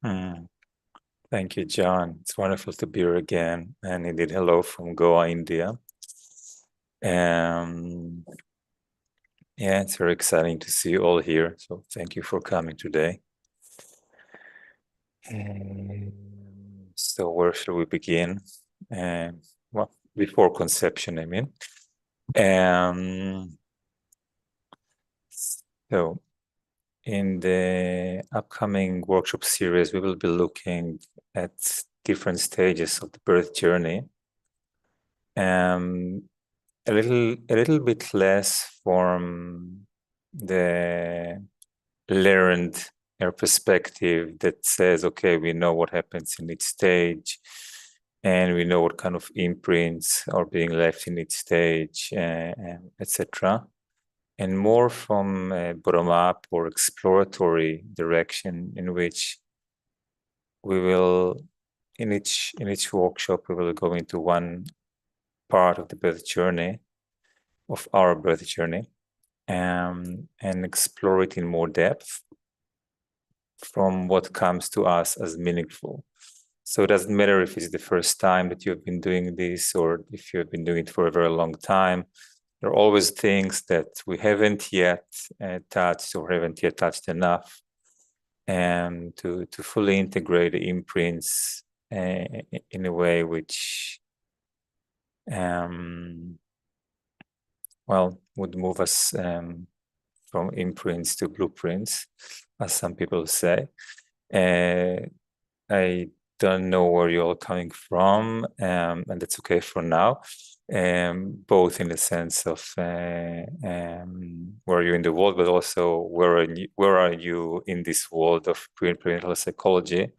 Mm. Thank you, John. It's wonderful to be here again. And indeed, hello from Goa, India. Um, yeah, it's very exciting to see you all here. So thank you for coming today. So where shall we begin? Well, before conception, I mean. Um, so in the upcoming workshop series, we will be looking at different stages of the birth journey. A little bit less from the learned perspective that says, okay, we know what happens in each stage, and we know what kind of imprints are being left in each stage, etc. And more from a bottom-up or exploratory direction, in which we will, in each workshop, we will go into one part of the birth journey, of our birth journey, and explore it in more depth from what comes to us as meaningful. So it doesn't matter if it's the first time that you've been doing this or if you've been doing it for a very long time. There are always things that we haven't yet touched or haven't yet touched enough, and to fully integrate the imprints in a way which would move us from imprints to blueprints, as some people say. I don't know where you're all coming from, and that's okay for now. Both in the sense of where you're in the world, but also where are you in this world of prenatal psychology.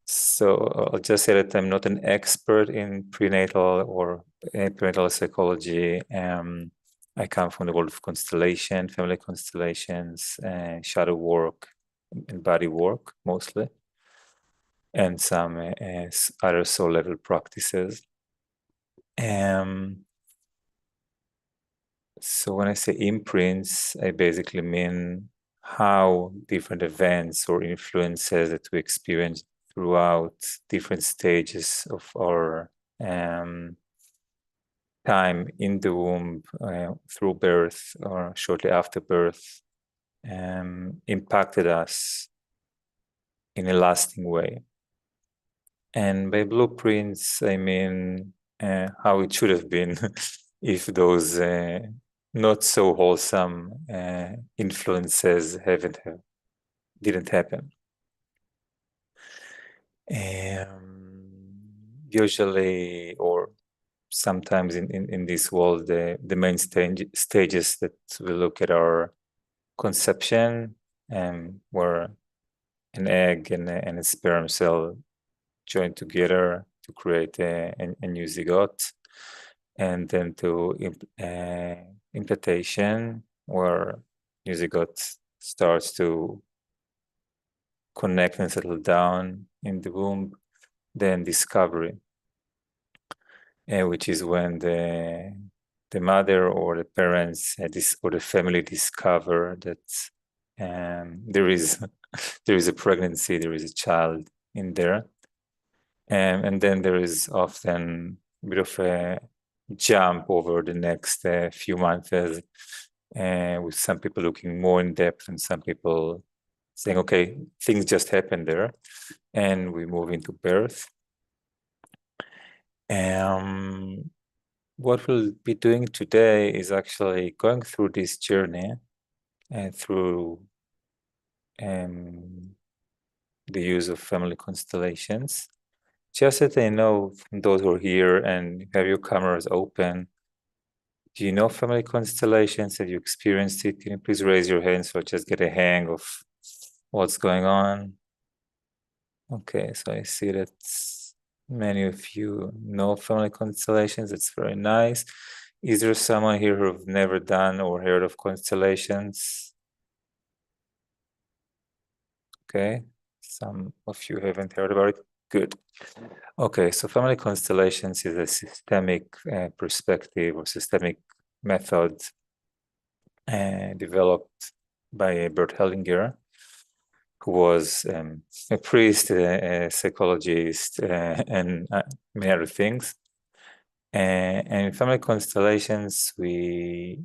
So I'll just say that I'm not an expert in prenatal or prenatal psychology. I come from the world of constellation, family constellations, shadow work, and body work mostly, and some other soul level practices. So when I say imprints, I basically mean how different events or influences that we experience throughout different stages of our time in the womb, through birth or shortly after birth, impacted us in a lasting way. And by blueprints, I mean how it should have been if those not so wholesome influences didn't happen. Usually, or sometimes in this world, the main stages that we look at are conception, where an egg and a sperm cell join together to create a new zygote, and then to implantation, where new zygote starts to connect and settle down in the womb, then discovery, which is when the mother or the parents or the family discover that there is a pregnancy, there is a child in there. And then there is often a bit of a jump over the next few months, with some people looking more in depth and some people saying, okay, things just happened there, and we move into birth. What we'll be doing today is actually going through this journey and through the use of family constellations. Just that I know from those who are here and have your cameras open, do you know family constellations? Have you experienced it? Can you please raise your hand so I just get a hang of what's going on? Okay, so I see that many of you know family constellations. It's very nice. Is there someone here who've never done or heard of constellations? Okay, some of you haven't heard about it. Good. Okay, so family constellations is a systemic perspective or systemic method developed by Bert Hellinger, who was a priest, a psychologist, and many other things. And in family constellations, we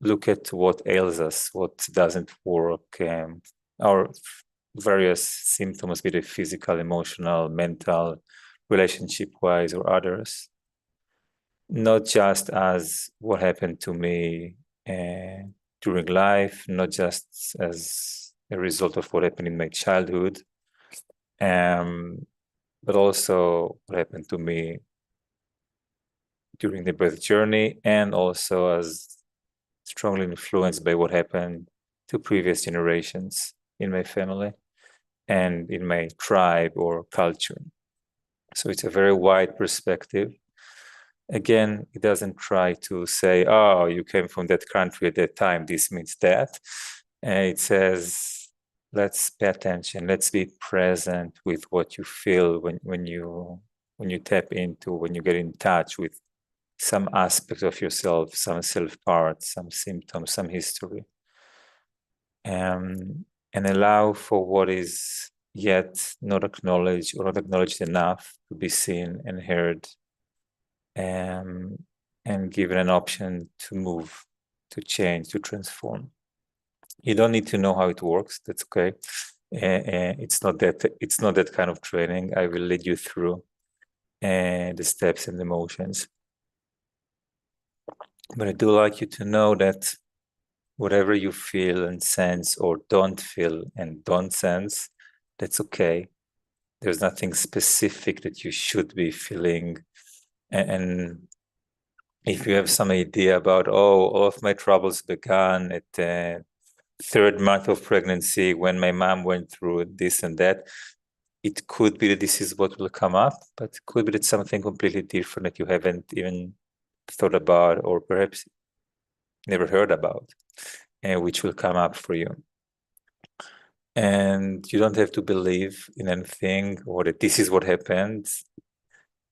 look at what ails us, what doesn't work, our various symptoms, be they physical, emotional, mental, relationship-wise, or others. Not just as what happened to me during life, not just as a result of what happened in my childhood, but also what happened to me during the birth journey, and also as strongly influenced by what happened to previous generations in my family and in my tribe or culture. So it's a very wide perspective. Again, it doesn't try to say, oh, you came from that country at that time, this means that. It says, let's pay attention, let's be present with what you feel when you tap into, when you get in touch with some aspect of yourself, some self part, some symptoms, some history. And allow for what is yet not acknowledged or not acknowledged enough to be seen and heard, and given an option to move, to change, to transform. You don't need to know how it works. That's okay. It's not that kind of training. I will lead you through the steps and the motions. But I do like you to know that whatever you feel and sense, or don't feel and don't sense, that's okay. There's nothing specific that you should be feeling. And if you have some idea about, oh, all of my troubles began at the third month of pregnancy when my mom went through this and that, it could be that this is what will come up, but it could be that something completely different that you haven't even thought about, or perhaps never heard about, which will come up for you. And you don't have to believe in anything, or that this is what happened.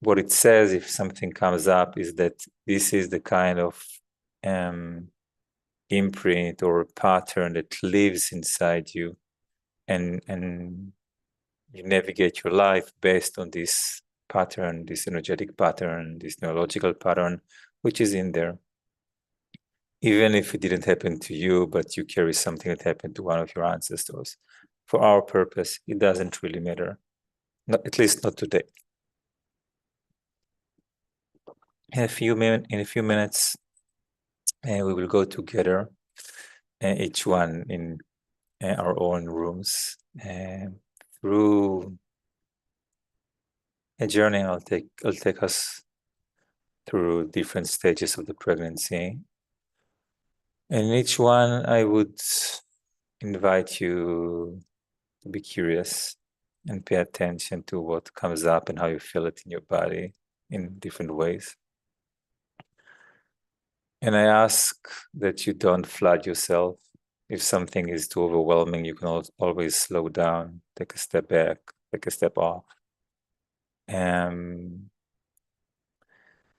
What it says, if something comes up, is that this is the kind of imprint or pattern that lives inside you, and you navigate your life based on this pattern, this energetic pattern, this neurological pattern, which is in there. Even if it didn't happen to you, but you carry something that happened to one of your ancestors. For our purpose, it doesn't really matter, at least not today. In a few minutes, we will go together, each one in our own rooms, through a journey. I'll take us through different stages of the pregnancy. And in each one, I would invite you to be curious and pay attention to what comes up and how you feel it in your body in different ways. And I ask that you don't flood yourself. If something is too overwhelming, you can always slow down, take a step back, take a step off.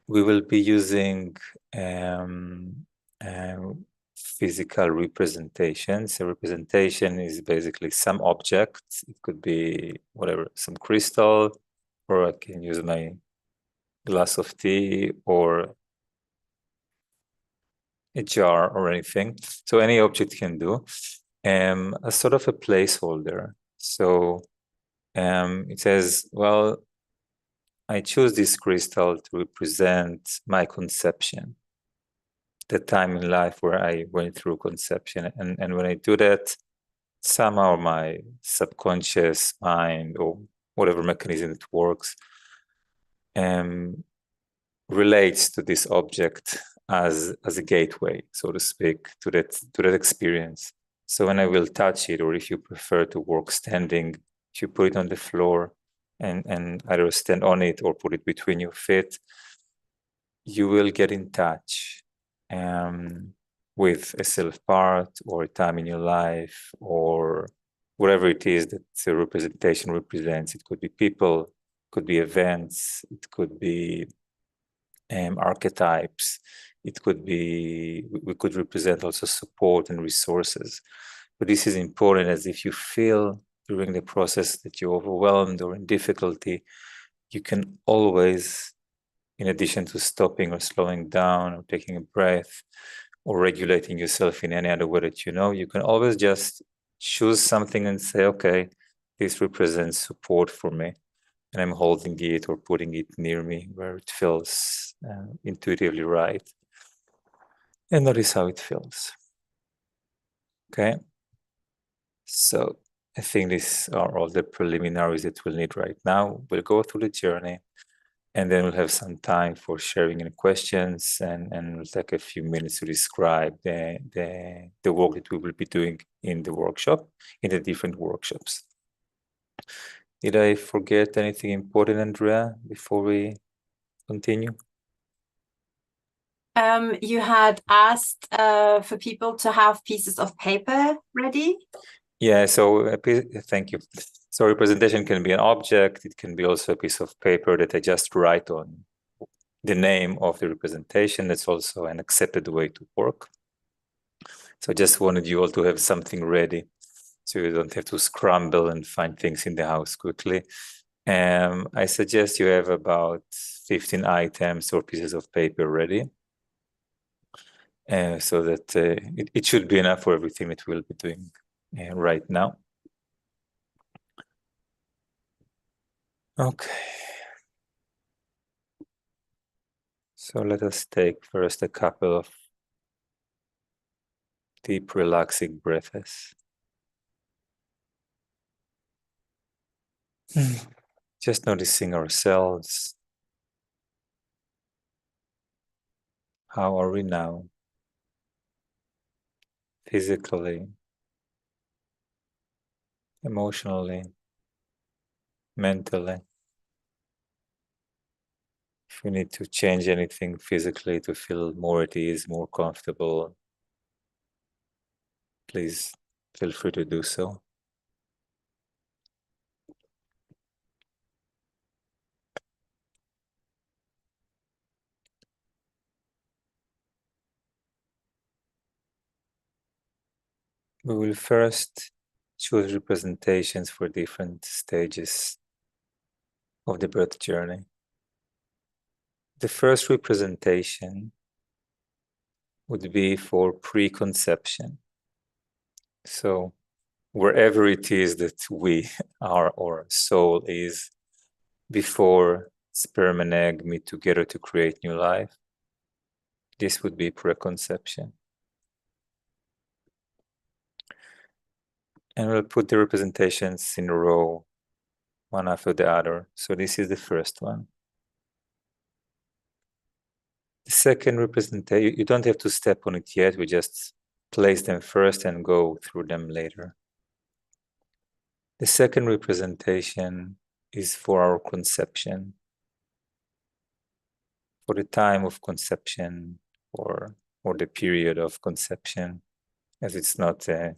We will be using physical representations. A representation is basically some object. It could be whatever, some crystal, or I can use my glass of tea, or a jar, or anything. So any object can do. A sort of a placeholder. So it says, well, I choose this crystal to represent my conception, the time in life where I went through conception. And when I do that, somehow my subconscious mind, or whatever mechanism it works, relates to this object as a gateway, so to speak, to that experience. So when I will touch it, or if you prefer to work standing, if you put it on the floor and either stand on it or put it between your feet, you will get in touch with a self part, or a time in your life, or whatever it is that the representation represents. It could be people, it could be events, it could be archetypes, it could be, we could represent also support and resources. But this is important, as if you feel during the process that you're overwhelmed or in difficulty, you can always, in addition to stopping or slowing down or taking a breath or regulating yourself in any other way that you know, you can always just choose something and say, okay, this represents support for me, and I'm holding it or putting it near me where it feels intuitively right. And notice how it feels. Okay. So I think these are all the preliminaries that we'll need right now. We'll go through the journey, and then we'll have some time for sharing any questions, and we'll take a few minutes to describe the work that we will be doing in the workshop, in the different workshops. Did I forget anything important, Andrea, before we continue? You had asked for people to have pieces of paper ready. Yeah, so thank you. So representation can be an object. It can be also a piece of paper that I just write on the name of the representation. That's also an accepted way to work. So I just wanted you all to have something ready so you don't have to scramble and find things in the house quickly. I suggest you have about 15 items or pieces of paper ready. So that it should be enough for everything that we'll be doing right now. Okay. So let us take first a couple of deep, relaxing breaths. Just noticing ourselves. How are we now? Physically, emotionally, mentally. If we need to change anything physically to feel more at ease, more comfortable, please feel free to do so. We will first choose representations for different stages of the birth journey. The first representation would be for preconception. So wherever it is that we are or soul is before sperm and egg meet together to create new life, this would be preconception. And we'll put the representations in a row, one after the other. So this is the first one. The second representation, you don't have to step on it yet. We just place them first and go through them later. The second representation is for our conception, for the time of conception or the period of conception, as it's not a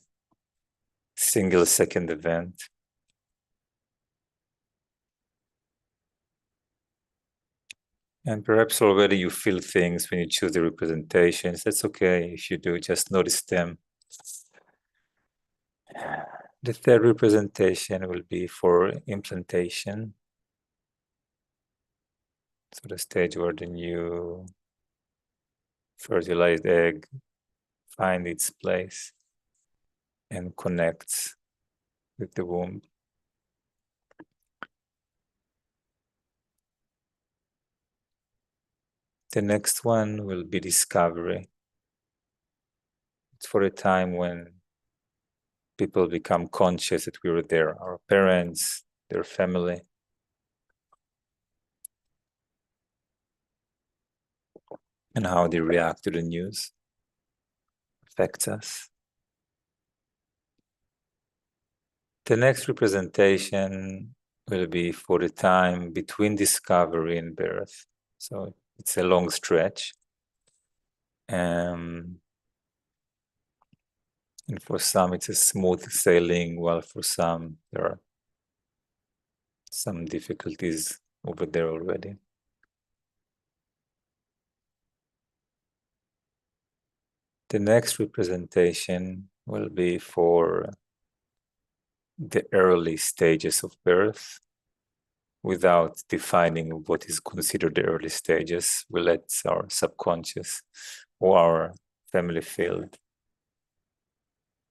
single second event. And perhaps already you feel things when you choose the representations. That's okay if you do, just notice them. The third representation will be for implantation. So the stage where the new fertilized egg finds its place and connects with the womb. The next one will be discovery. It's for a time when people become conscious that we were there, our parents, their family. And how they react to the news affects us. The next representation will be for the time between discovery and birth. So it's a long stretch. And for some, it's a smooth sailing, while for some, there are some difficulties over there already. The next representation will be for the early stages of birth without defining what is considered the early stages. We let our subconscious or our family field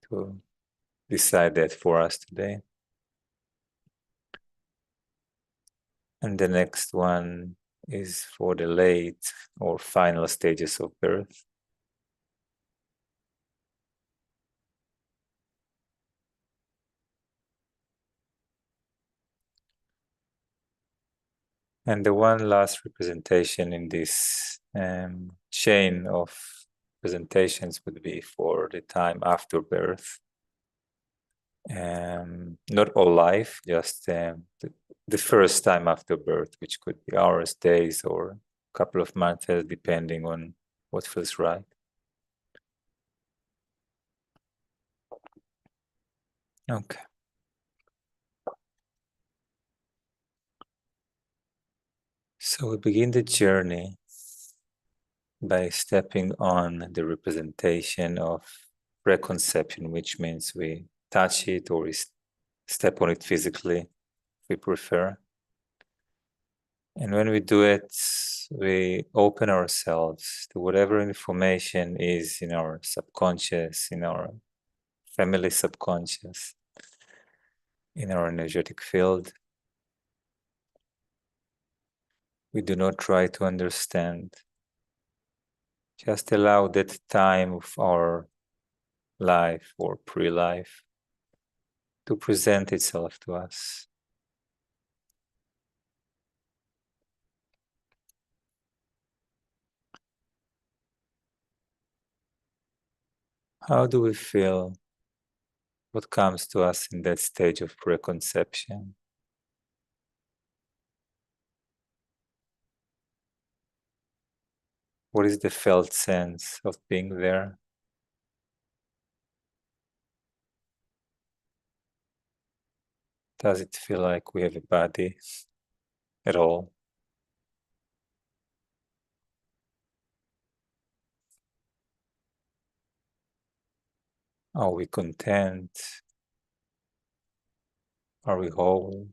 to decide that for us today. And the next one is for the late or final stages of birth. And the one last representation in this chain of presentations would be for the time after birth. Not all life, just the first time after birth, which could be hours, days, or a couple of months, depending on what feels right. Okay. So we begin the journey by stepping on the representation of preconception, which means we touch it or we step on it physically, if we prefer. And when we do it, we open ourselves to whatever information is in our subconscious, in our family subconscious, in our energetic field. We do not try to understand. Just allow that time of our life or pre-life to present itself to us. How do we feel? What comes to us in that stage of preconception? What is the felt sense of being there? Does it feel like we have a body at all? Are we content? Are we whole?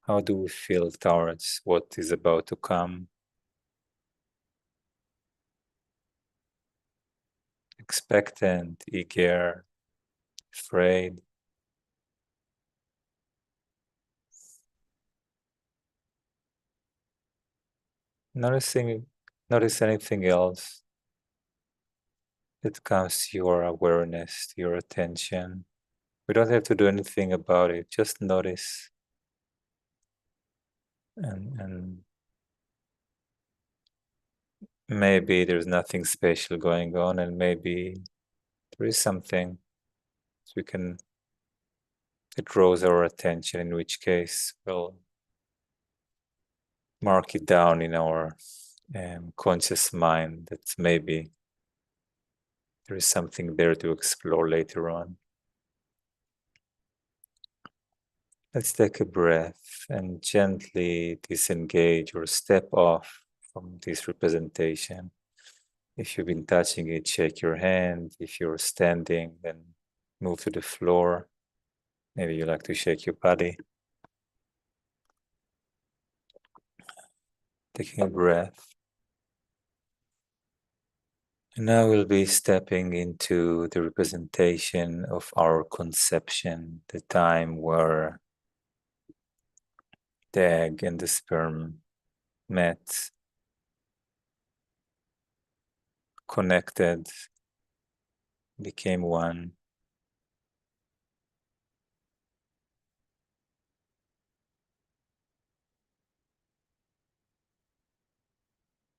How do we feel towards what is about to come? Expectant, eager, afraid? Notice anything else that comes to your awareness, to your attention. We don't have to do anything about it, just notice. And maybe there's nothing special going on, and maybe there is something that draws our attention, in which case we'll mark it down in our conscious mind that maybe there is something there to explore later on. Let's take a breath and gently disengage or step off from this representation. If you've been touching it, shake your hand. If you're standing, then move to the floor. Maybe you like to shake your body. Taking a breath. And now we'll be stepping into the representation of our conception, the time where the egg and the sperm met, connected, became one.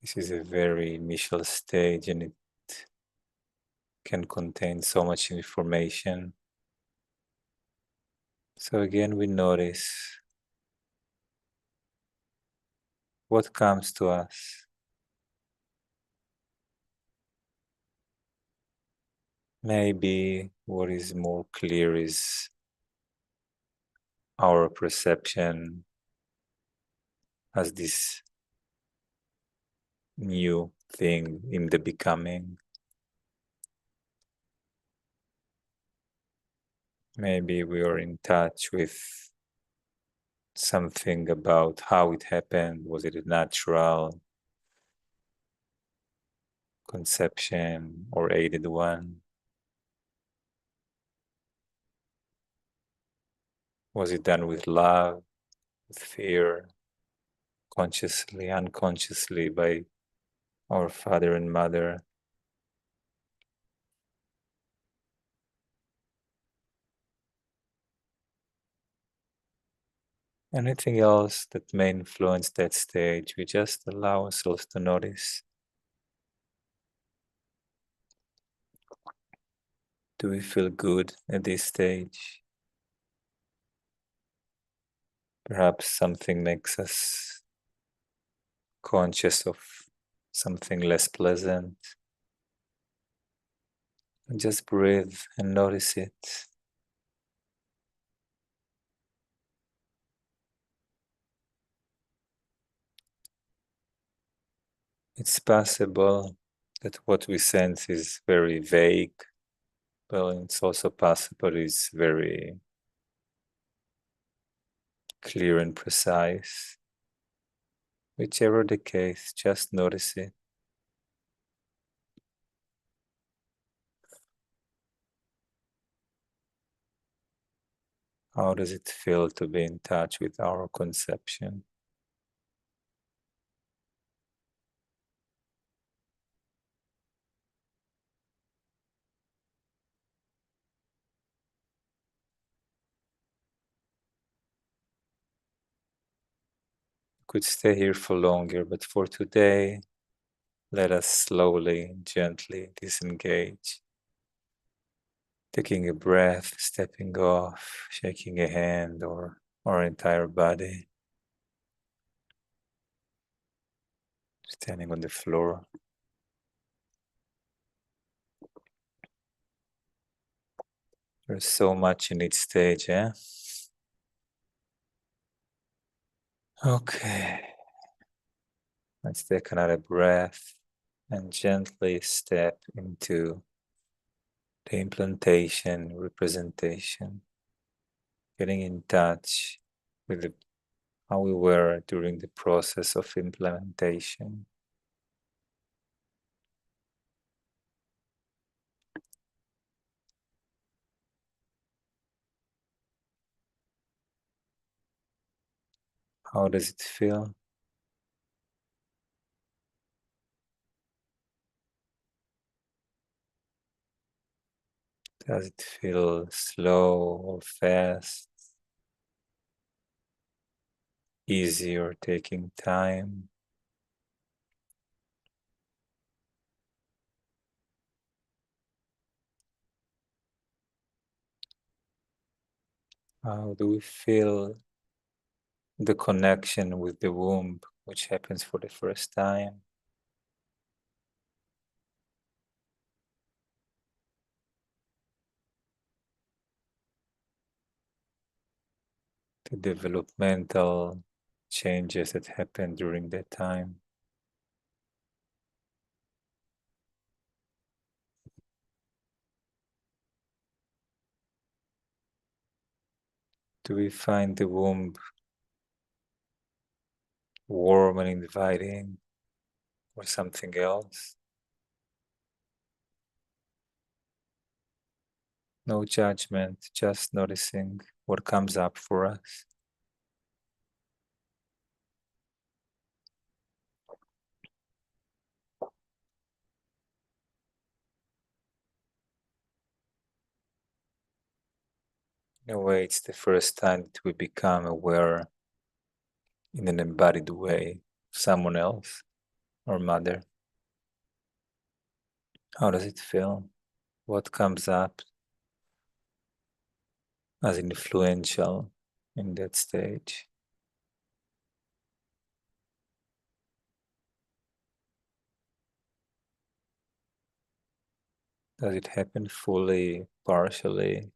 This is a very initial stage and it can contain so much information. So again, we notice what comes to us. Maybe what is more clear is our perception as this new thing in the becoming. Maybe we are in touch with something about how it happened. Was it a natural conception or aided one? Was it done with love, with fear, consciously, unconsciously by our father and mother? Anything else that may influence that stage, we just allow ourselves to notice. Do we feel good at this stage? Perhaps something makes us conscious of something less pleasant. And just breathe and notice it. It's possible that what we sense is very vague, but it's also possible it's very clear and precise. Whichever the case, just notice it. How does it feel to be in touch with our conception? Could stay here for longer, but for today, let us slowly, gently disengage. Taking a breath, stepping off, shaking a hand or our entire body, standing on the floor. There's so much in each stage, eh? Okay. Let's take another breath and gently step into the implantation, representation, getting in touch with how we were during the process of implementation. How does it feel? Does it feel slow or fast? Easy or taking time? How do we feel the connection with the womb, which happens for the first time? The developmental changes that happen during that time? Do we find the womb warm and inviting or something else? No judgment, just noticing what comes up for us. In a way, it's the first time that we become aware in an embodied way of someone else or mother. How does it feel? What comes up as influential in that stage? Does it happen fully, partially?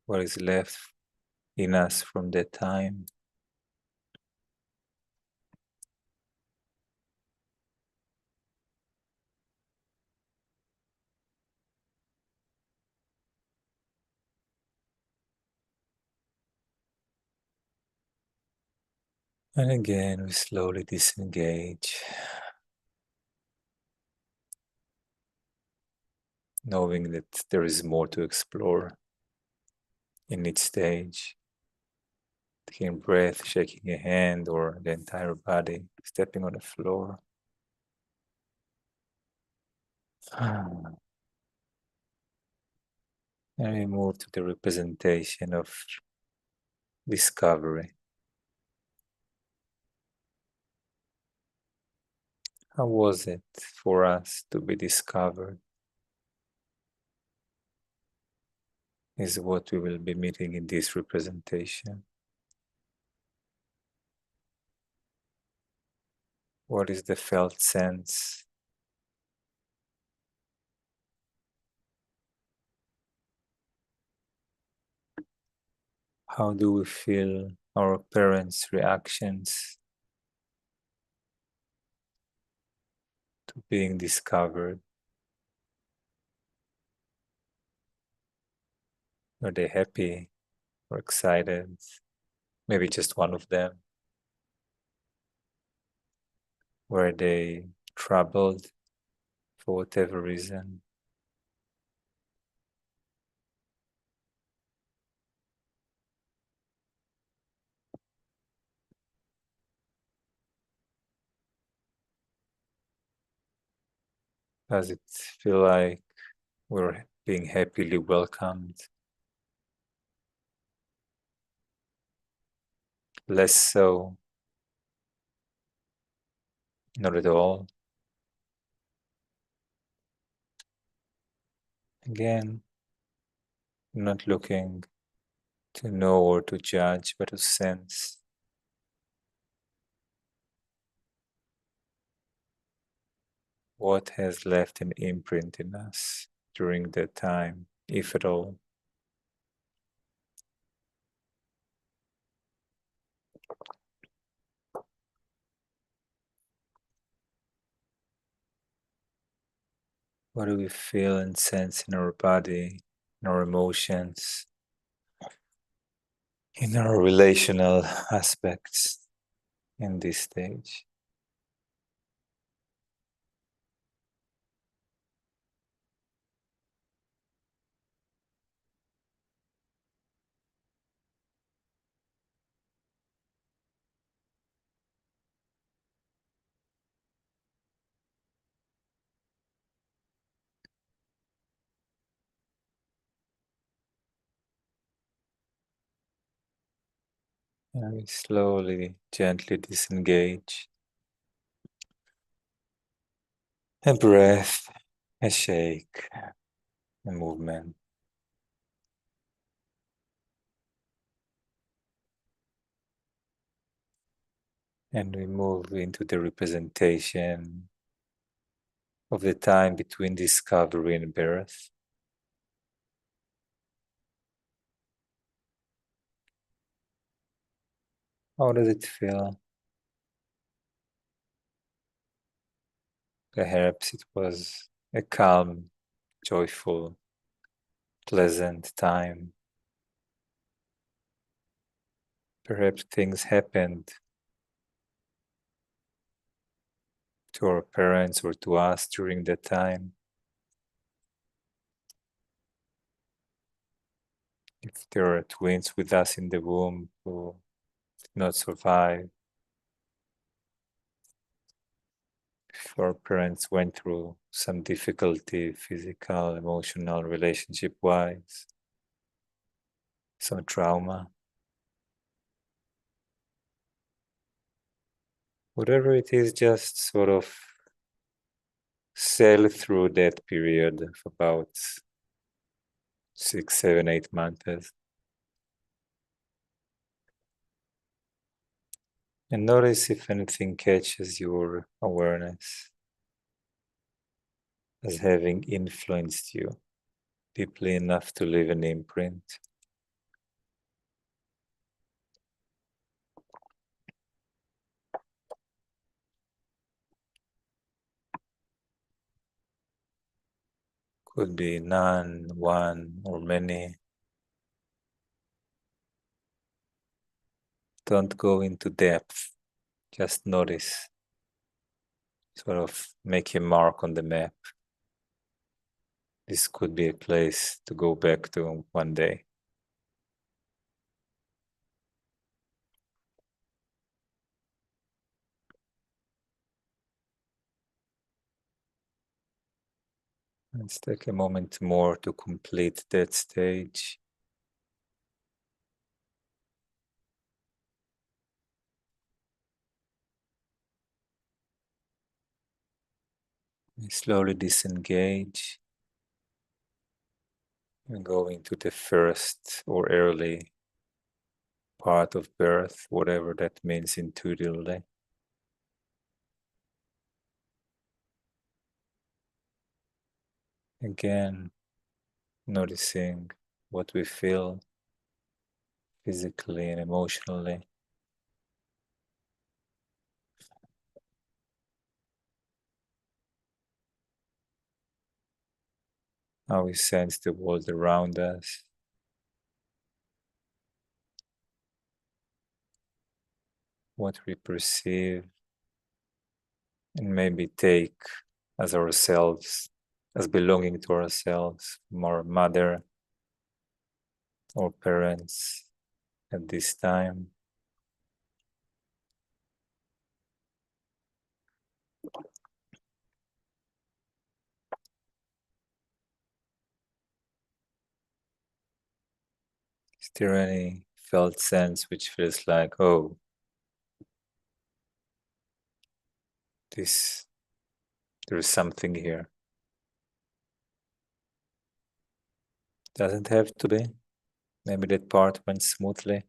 what is left in us from that time. And again, we slowly disengage, knowing that there is more to explore in each stage. Taking a breath, shaking a hand or the entire body, stepping on the floor. And we move to the representation of discovery. How was it for us to be discovered? Is what we will be meeting in this representation. What is the felt sense? How do we feel our parents' reactions to being discovered? Are they happy or excited? Maybe just one of them. Were they troubled for whatever reason? Does it feel like we're being happily welcomed? Less so, not at all. Again, not looking to know or to judge, but to sense. What has left an imprint in us during that time, if at all? What do we feel and sense in our body, in our emotions, in our relational aspects in this stage? And we slowly, gently disengage. A breath, a shake, a movement. And we move into the representation of the time between discovery and birth. How does it feel? Perhaps it was a calm, joyful, pleasant time. Perhaps things happened to our parents or to us during that time. If there are twins with us in the womb who did not survive, if our parents went through some difficulty, physical, emotional, relationship-wise, some trauma, whatever it is, just sort of sail through that period of about 6, 7, 8 months. And notice if anything catches your awareness as having influenced you deeply enough to leave an imprint. Could be none, one, or many. Don't go into depth. Just notice. Sort of make a mark on the map. This could be a place to go back to one day. Let's take a moment more to complete that stage. We slowly disengage and go into the first or early part of birth, whatever that means intuitively. Again, noticing what we feel physically and emotionally. How we sense the world around us. What we perceive and maybe take as ourselves, as belonging to ourselves, from our mother or parents at this time. Is there any felt sense which feels like, oh, there's something here? Doesn't have to be. Maybe that part went smoothly.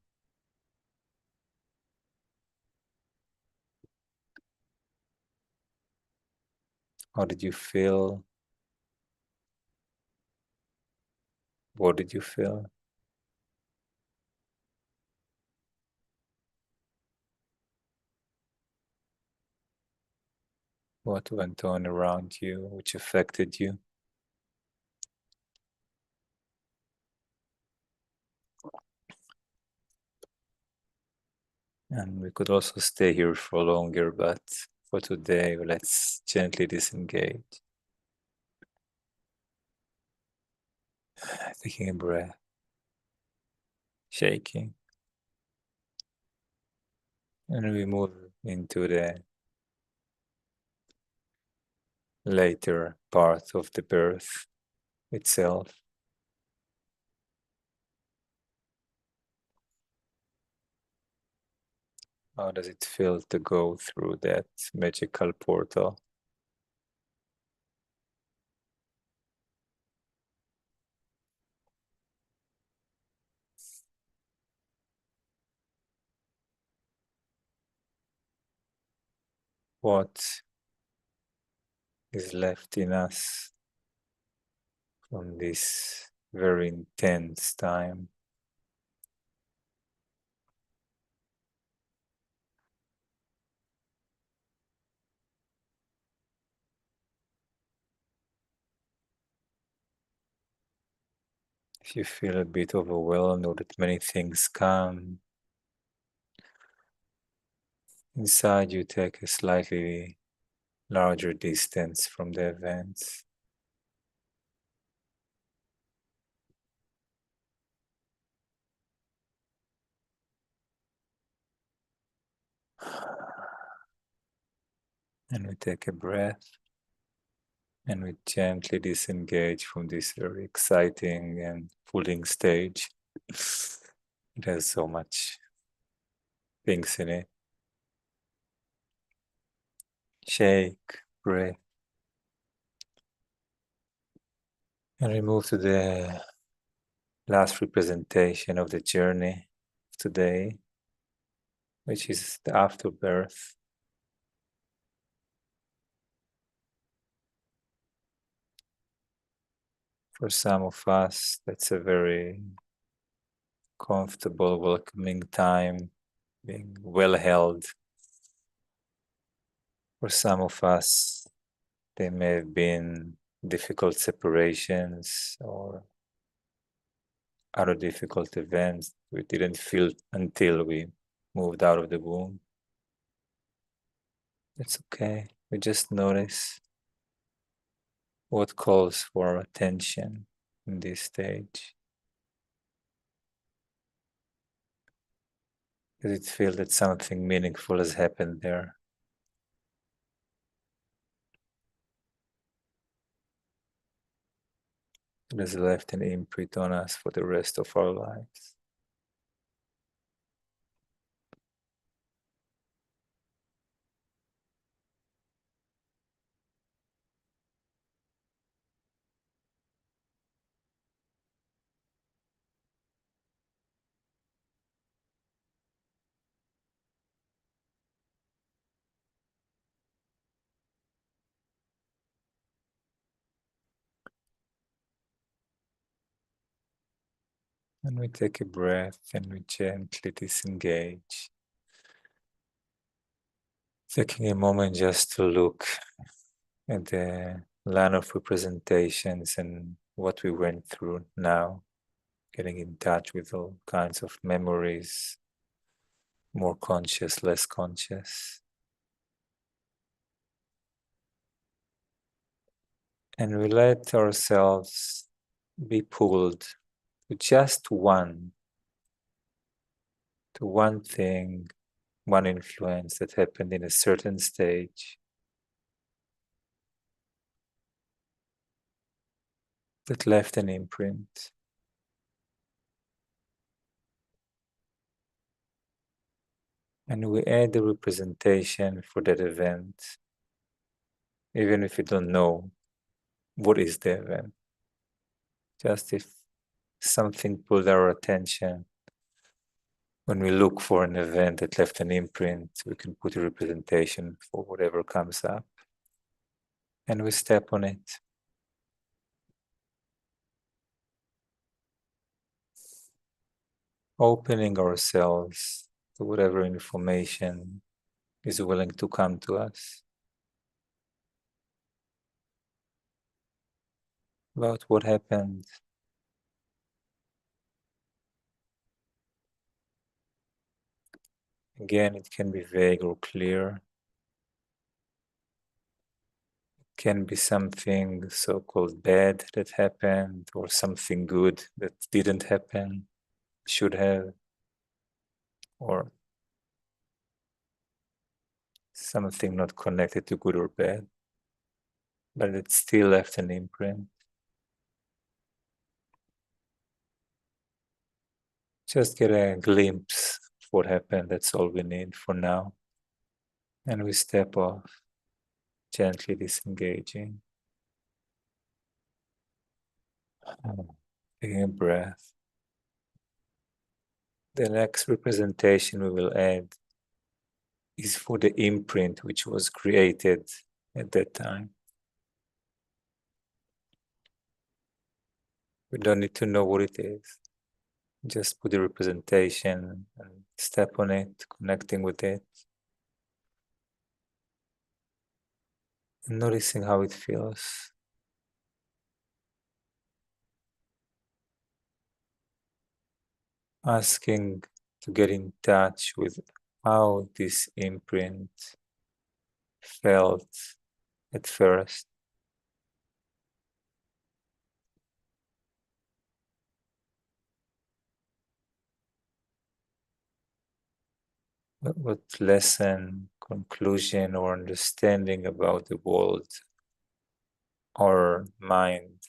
How did you feel? What did you feel? What went on around you which affected you? And we could also stay here for longer, but for today, let's gently disengage. Taking a breath, shaking. And we move into the later part of the birth itself. How does it feel to go through that magical portal? What is left in us from this very intense time? If you feel a bit overwhelmed or that many things come inside, you take a slightly larger distance from the events. And we take a breath and we gently disengage from this very exciting and pulling stage. It has so much things in it. Shake, breathe. And we move to the last representation of the journey of today, which is the afterbirth. For some of us, that's a very comfortable, welcoming time, being well held. For some of us, they may have been difficult separations or other difficult events we didn't feel until we moved out of the womb. It's okay. We just notice what calls for our attention in this stage. Does it feel that something meaningful has happened there? It has left an imprint on us for the rest of our lives. And we take a breath and we gently disengage. Taking a moment just to look at the line of representations and what we went through now, getting in touch with all kinds of memories, more conscious, less conscious. And we let ourselves be pulled to just to one thing, one influence that happened in a certain stage that left an imprint. And we add the representation for that event, even if we don't know what is the event. Just if something pulled our attention, when we look for an event that left an imprint, we can put a representation for whatever comes up. And we step on it. Opening ourselves to whatever information is willing to come to us about what happened. Again, it can be vague or clear. It can be something so-called bad that happened or something good that didn't happen, should have, or something not connected to good or bad, but it still left an imprint. Just get a glimpse of what happened. That's all we need for now. And we step off, gently disengaging. Taking a breath. The next representation we will add is for the imprint which was created at that time. We don't need to know what it is. Just put the representation and step on it, connecting with it, and noticing how it feels. Asking to get in touch with how this imprint felt at first. What lesson, conclusion, or understanding about the world or mind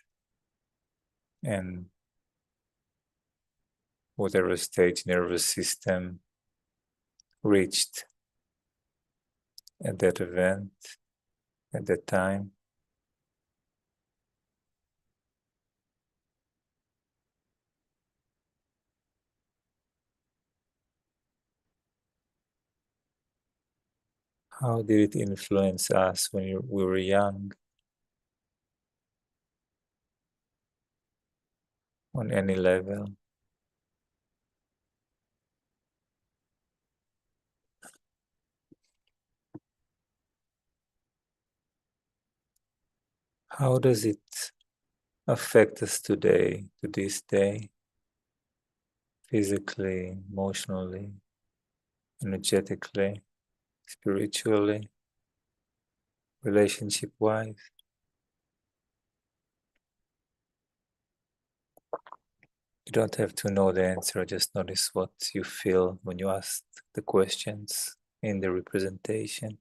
and whatever stage nervous system reached at that event, at that time. How did it influence us when we were young on any level? How does it affect us today, to this day, physically, emotionally, energetically, spiritually, relationship-wise? You don't have to know the answer, just notice what you feel when you ask the questions in the representation.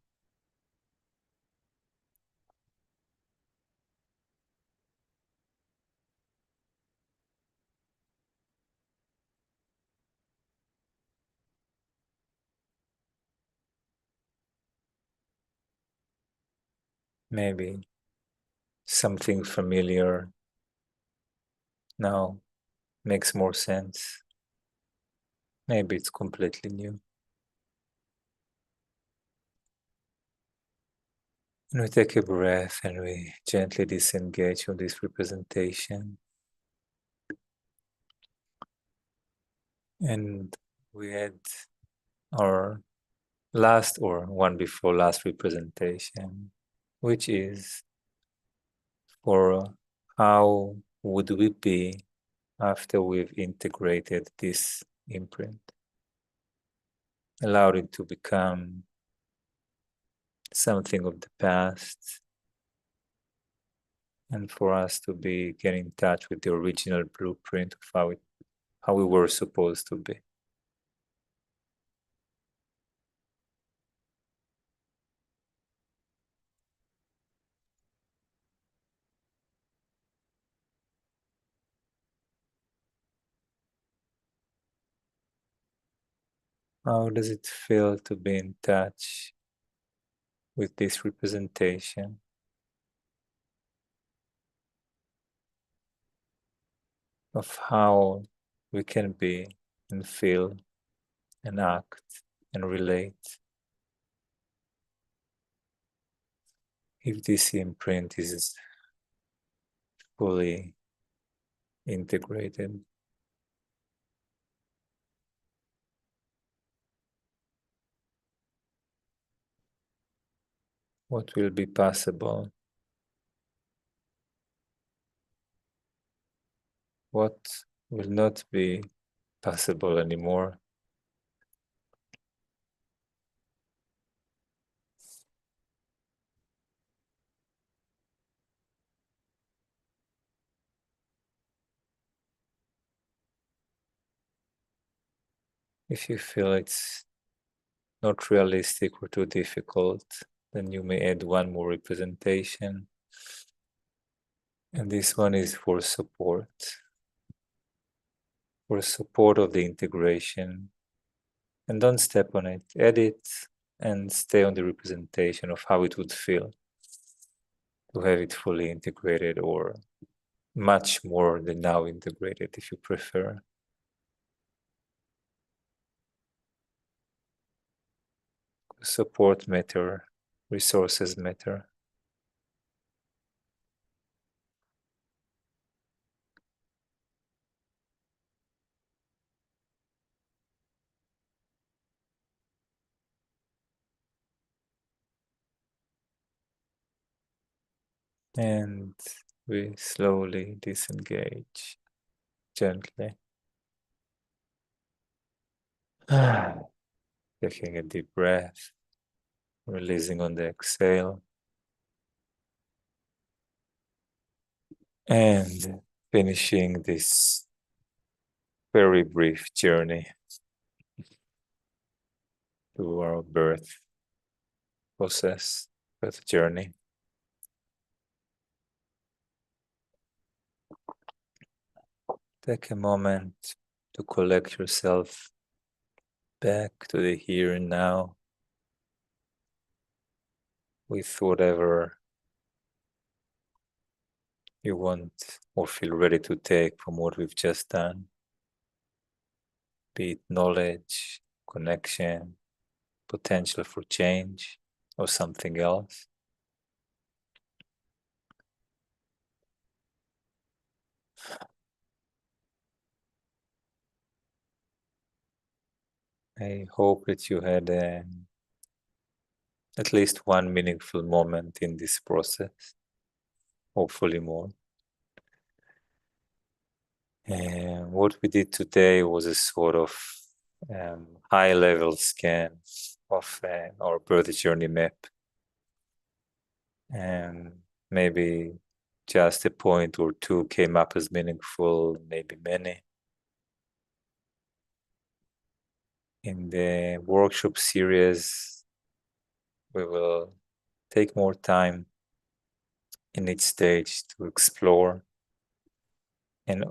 Maybe something familiar now makes more sense. Maybe it's completely new. And we take a breath and we gently disengage from this representation. And we had our last or one before last representation, which is for how would we be after we've integrated this imprint, allowed it to become something of the past, and for us to be getting in touch with the original blueprint of how we were supposed to be. How does it feel to be in touch with this representation? Of how we can be and feel and act and relate if this imprint is fully integrated. What will be possible? What will not be possible anymore? If you feel it's not realistic or too difficult, then you may add one more representation. And this one is for support of the integration. And don't step on it. Add it and stay on the representation of how it would feel to have it fully integrated, or much more than now integrated if you prefer. Support matter, resources matter. And we slowly disengage gently. Taking a deep breath, releasing on the exhale, and finishing this very brief journey to our birth process, birth journey. Take a moment to collect yourself back to the here and now with whatever you want or feel ready to take from what we've just done, be it knowledge, connection, potential for change, or something else. I hope that you had at least one meaningful moment in this process. hopefully more. And what we did today was a sort of high-level scan of our birth journey map. And maybe just a point or two came up as meaningful, maybe many. In the workshop series, we will take more time in each stage to explore and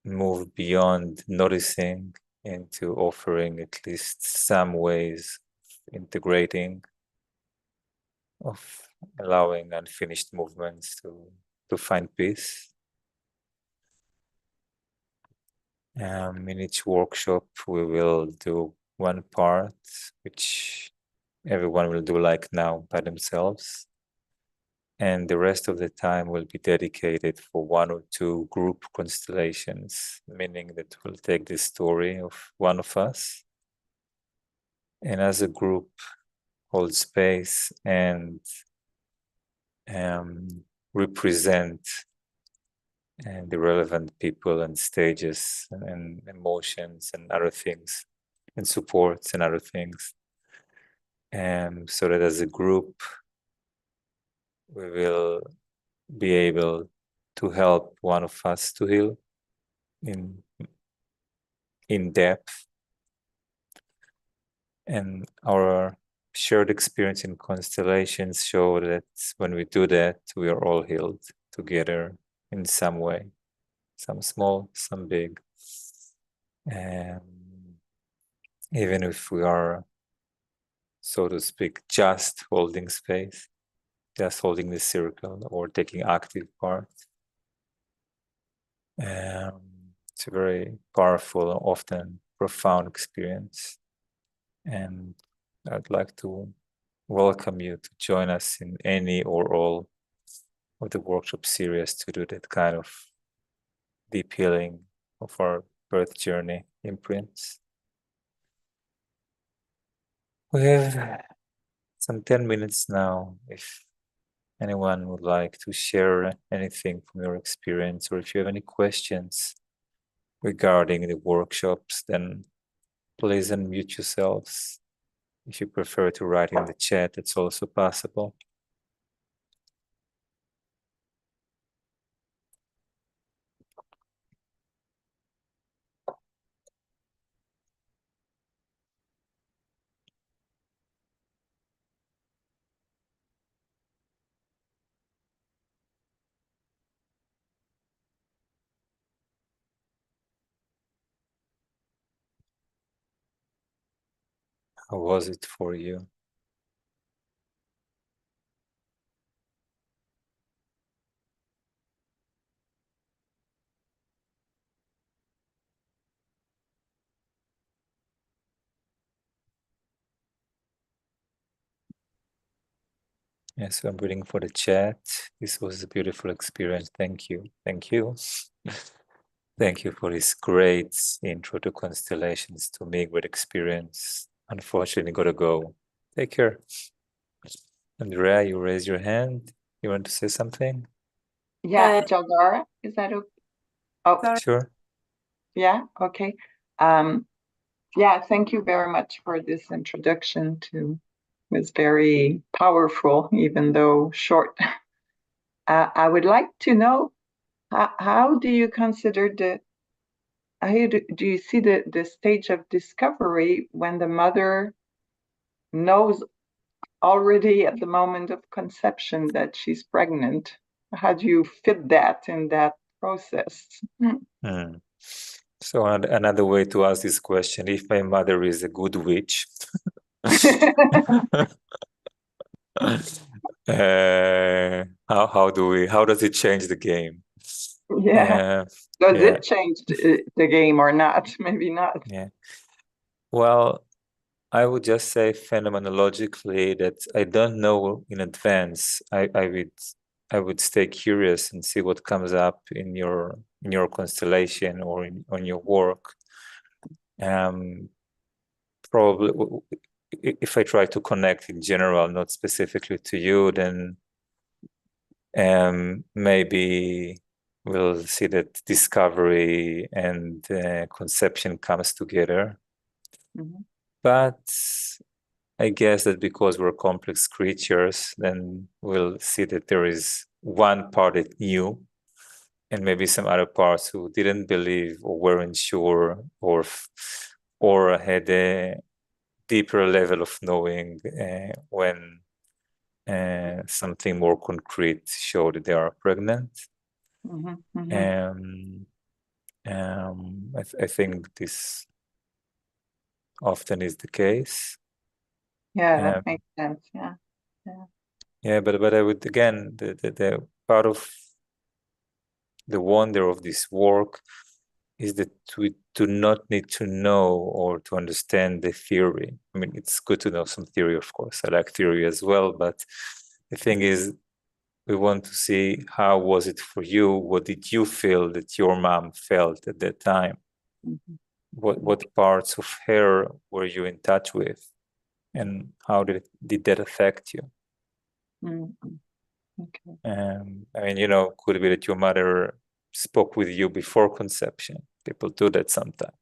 move beyond noticing into offering at least some ways of integrating, of allowing unfinished movements to find peace. In each workshop, we will do one part, which everyone will do like now by themselves. And the rest of the time will be dedicated for one or two group constellations, meaning that we'll take the story of one of us and as a group hold space and represent the relevant people and stages and emotions and other things and supports and other things. So that as a group, we will be able to help one of us to heal in depth. And our shared experience in constellations show that when we do that, we are all healed together in some way, some small, some big. Even if we are, so to speak, just holding space, just holding the circle or taking active part. It's a very powerful and often profound experience. And I'd like to welcome you to join us in any or all of the workshop series to do that kind of deep healing of our birth journey imprints. We have some 10 minutes now. If anyone would like to share anything from your experience, or if you have any questions regarding the workshops, then please unmute yourselves. If you prefer to write in the chat, it's also possible. How was it for you? Yes, I'm waiting for the chat. This was a beautiful experience. Thank you. Thank you. Thank you for this great intro to constellations. To me, great experience. Unfortunately, gotta go. Take care. Andrea, you raise your hand. You want to say something? Yeah, Jaldara, is that okay? Oh, Sorry. Sure. yeah, okay. Yeah, thank you very much for this introduction to, it was very powerful, even though short. I would like to know, how do you consider how do you see the stage of discovery when the mother knows already at the moment of conception that she's pregnant? How do you fit that in that process? Hmm. So another way to ask this question, if my mother is a good witch, how does it change the game? Yeah. Does Yeah, it change the game or not? Maybe not. yeah. Well, I would just say phenomenologically that I don't know in advance. I would stay curious and see what comes up in your constellation or on your work. Probably if I try to connect in general, not specifically to you, then maybe we'll see that discovery and conception comes together. But I guess that because we're complex creatures, then we'll see that there is one part that knew, and maybe some other parts who didn't believe or weren't sure, or had a deeper level of knowing when something more concrete showed that they are pregnant. I think this often is the case. Yeah, that makes sense. Yeah. But I would, again, the part of the wonder of this work is that we do not need to know or to understand the theory. I mean, it's good to know some theory, of course. I like theory as well, but the thing is, we want to see how was it for you? What did you feel that your mom felt at that time? What parts of her were you in touch with? And how did that affect you? Okay. I mean, could be that your mother spoke with you before conception. People do that sometimes.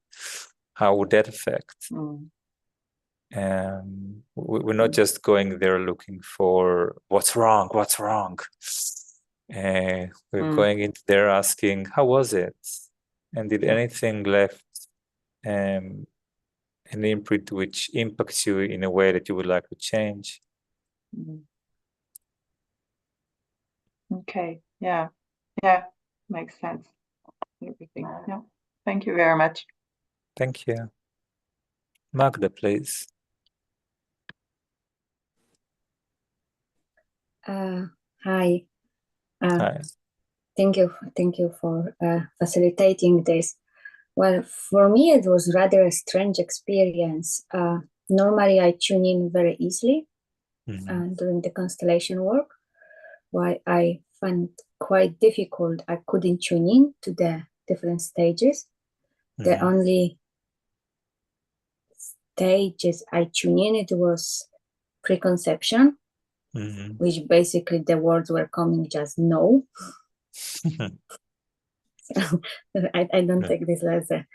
How would that affect? We're not just going there looking for what's wrong. We're going into there asking, how was it? And did anything left an imprint which impacts you in a way that you would like to change? Okay. Yeah. Makes sense. Everything. Yeah. Thank you very much. Thank you. Magda, please. Hi. Hi. Thank you for facilitating this. Well, for me, it was rather a strange experience. Normally, I tune in very easily during the constellation work. Why I find quite difficult. I couldn't tune in to the different stages. The only stages I tune in, it was preconception, which basically the words were coming just no. So I don't take this as an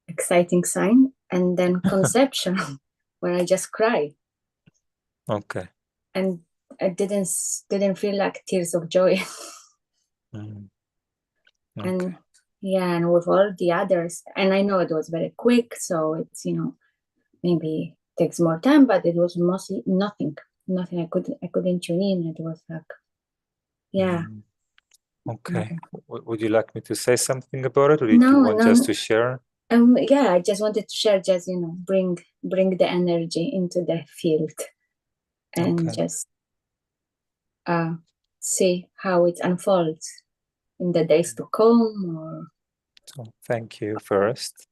exciting sign. And then conception, where I just cry. Okay. And I didn't feel like tears of joy. Okay. And with all the others, and I know it was very quick, so it's maybe takes more time, but it was mostly nothing. I couldn't tune in. It was like, yeah. Okay. Would you like me to say something about it, or did you No, want just to share? Yeah, I just wanted to share, just bring the energy into the field, and just see how it unfolds in the days to come. So thank you first.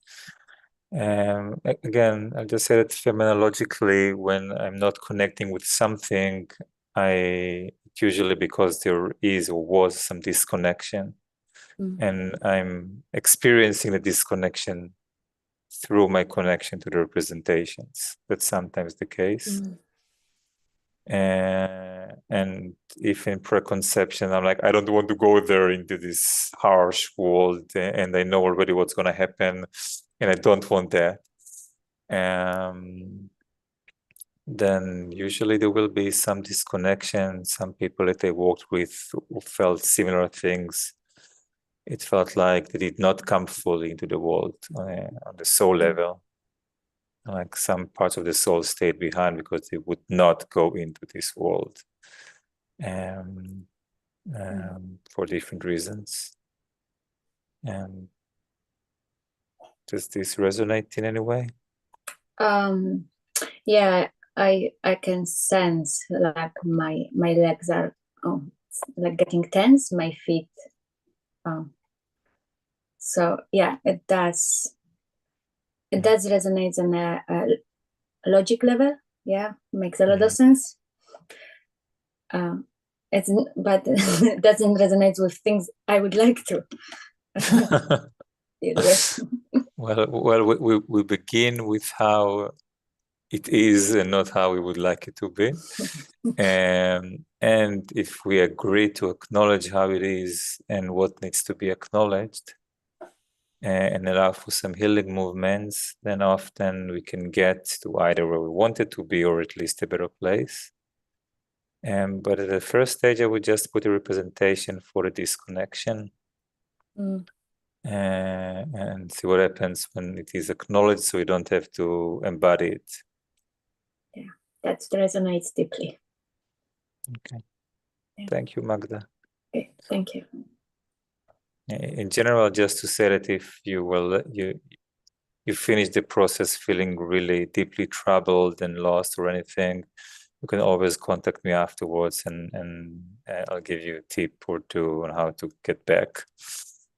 Again, I'll just say that phenomenologically, when I'm not connecting with something, it's usually because there is or was some disconnection, and I'm experiencing the disconnection through my connection to the representations. That's sometimes the case. And if in preconception, I'm like, I don't want to go there into this harsh world, and I know already what's going to happen, and I don't want that. Then usually there will be some disconnection. Some people that I worked with who felt similar things. It felt like they did not come fully into the world on the soul level. Like some parts of the soul stayed behind because they would not go into this world for different reasons. Does this resonate in any way? Yeah, I can sense like my legs are like getting tense, my feet. So yeah, it does resonate on a logic level. Yeah, makes a lot of sense. But it doesn't resonate with things I would like to deal with. Well, we begin with how it is and not how we would like it to be. And if we agree to acknowledge how it is and what needs to be acknowledged, and allow for some healing movements, then often we can get to either where we want it to be or at least a better place. But at the first stage, I would just put a representation for the disconnection. And see what happens when it is acknowledged, so you don't have to embody it. Yeah, that resonates deeply. Okay. Yeah. Thank you, Magda. Okay, thank you. In general, just to say that if you finish the process feeling really deeply troubled and lost or anything, you can always contact me afterwards, and I'll give you a tip or two on how to get back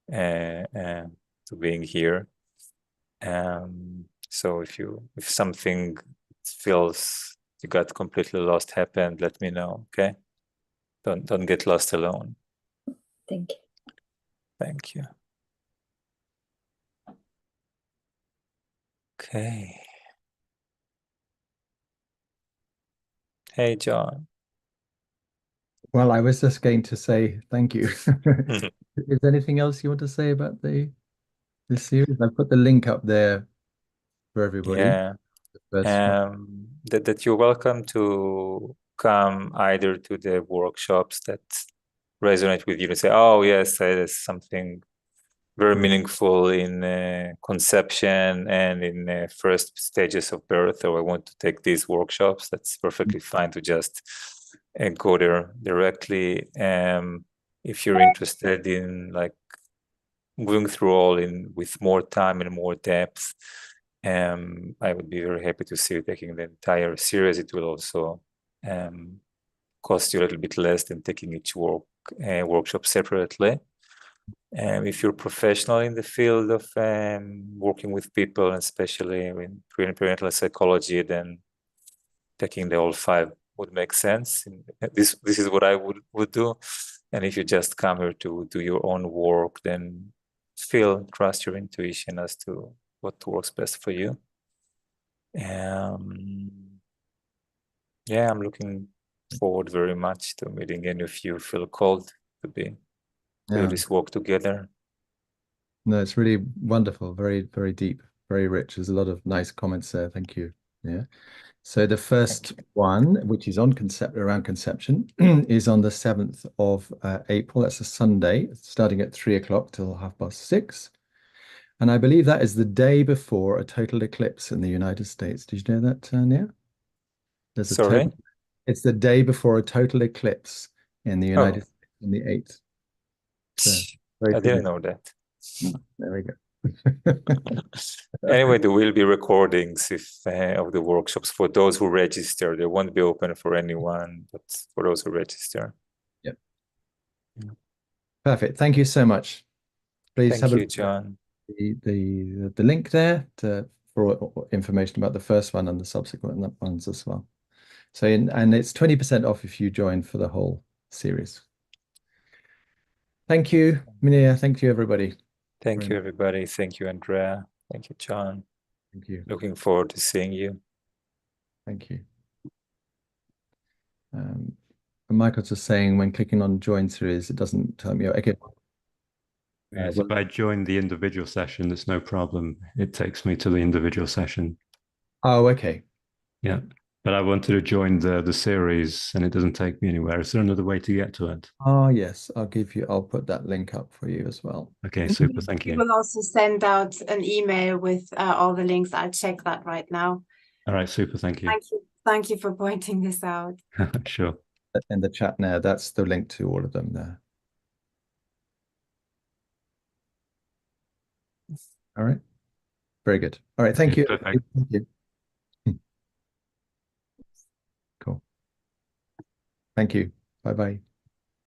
to being here. So if something feels you got completely lost happened, let me know, okay? Don't get lost alone. Thank you. Thank you. Okay. Hey, John. Well, I was just going to say thank you. Is there anything else you want to say about this series? I've put the link up there for everybody. Yeah. The first one. That you're welcome to come either to the workshops that resonate with you and say, oh, yes, there's something very meaningful in conception and in first stages of birth, or I want to take these workshops. That's perfectly fine to just go there directly. If you're interested in like going through all in with more time and more depth, I would be very happy to see you taking the entire series. It will also cost you a little bit less than taking each workshop separately. If you're professional in the field of working with people, especially in pre and perinatal psychology, then taking the all 5 would make sense. This is what I would do. And if you just come here to do your own work, then trust your intuition as to what works best for you. Yeah, I'm looking forward very much to meeting any of you feel called to do this work together. No, it's really wonderful, very, very deep, very rich. There's a lot of nice comments there. Thank you. Yeah. So the first one, which is on around conception, is on the 7th of April. That's a Sunday, starting at 3 o'clock till 6:30. And I believe that is the day before a total eclipse in the United States. Did you know that, Nia? Sorry? It's the day before a total eclipse in the United States on the 8th. So, I didn't know that. There we go. Anyway, there will be recordings of the workshops for those who register. They won't be open for anyone, but for those who register. Yep. Perfect. Thank you so much. Please Thank have you, John. the link there for information about the first one and the subsequent ones as well. So and it's 20% off if you join for the whole series. Thank you, Minia. Thank you, everybody. Thank you, everybody. Thank you, Andrea. Thank you, John. Thank you. Looking forward to seeing you. Thank you. And Michael's just saying when clicking on join series, it doesn't tell me. Okay. Yes, if I join the individual session, there's no problem. It takes me to the individual session. Oh, okay. Yeah. But I wanted to join the series and it doesn't take me anywhere. Is there another way to get to it? Oh, yes. I'll put that link up for you as well. Okay, super. Thank you. We will also send out an email with all the links. I'll check that right now. All right, super. Thank you. Thank you for pointing this out. Sure. In the chat now, that's the link to all of them there. All right. Very good. All right. Thank you. Perfect. Thank you. Cool. Thank you. Bye-bye.